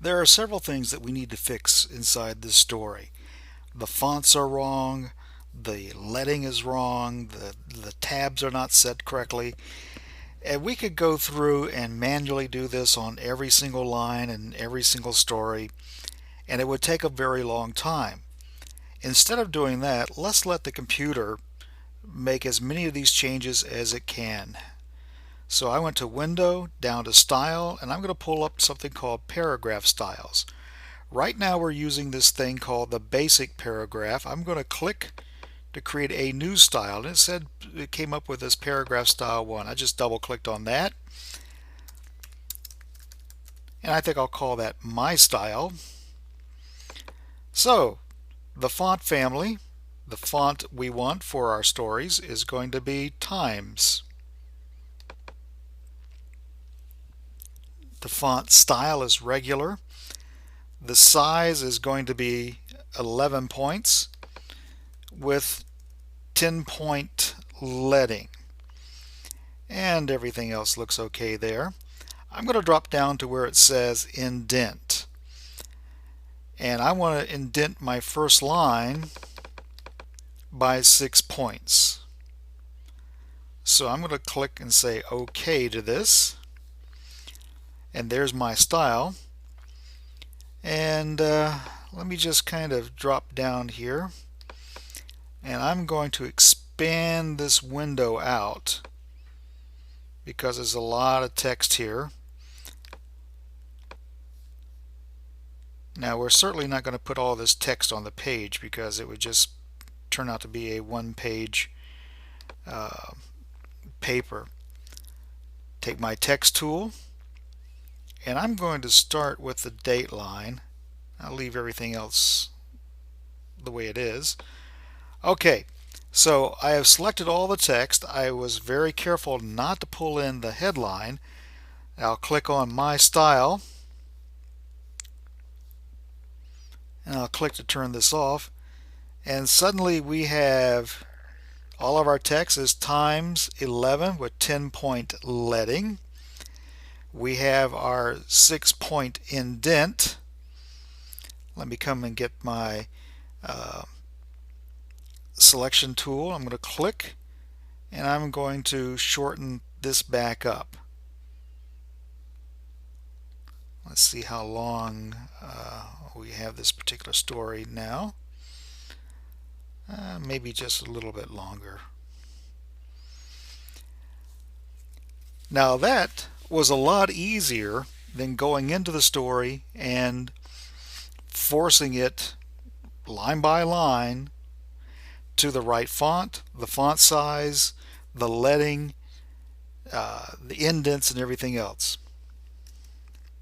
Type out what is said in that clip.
There are several things that we need to fix inside this story. The fonts are wrong, the leading is wrong, the tabs are not set correctly. And we could go through and manually do this on every single line and every single story, and it would take a very long time. Instead of doing that, let's let the computer make as many of these changes as it can. So I went to Window, down to Style, and I'm going to pull up something called Paragraph Styles. Right now we're using this thing called the basic paragraph. I'm going to click to create a new style, and it came up with this paragraph style 1. I just double clicked on that, and I think I'll call that my style. So the font family, the font we want for our stories, is going to be Times. The font style is regular. The size is going to be 11 points with 10-point leading. And everything else looks okay there. I'm going to drop down to where it says indent. And I want to indent my first line by 6 points. So I'm going to click and say OK to this. And there's my style. And let me just kind of drop down here, and I'm going to expand this window out because there's a lot of text here. Now we're certainly not going to put all this text on the page because it would just turn out to be a one-page paper. Take my text tool, and I'm going to start with the date line. I'll leave everything else the way it is. Okay, so I have selected all the text. I was very careful not to pull in the headline. I'll click on My Style, and I'll click to turn this off, and suddenly we have all of our text is times 11 with 10-point leading. We have our 6-point indent. Let me come and get my selection tool. I'm going to click, and I'm going to shorten this back up. Let's see how long we have this particular story now. Maybe just a little bit longer. Now that was a lot easier than going into the story and forcing it line by line to the right font, the font size, the leading, the indents, and everything else.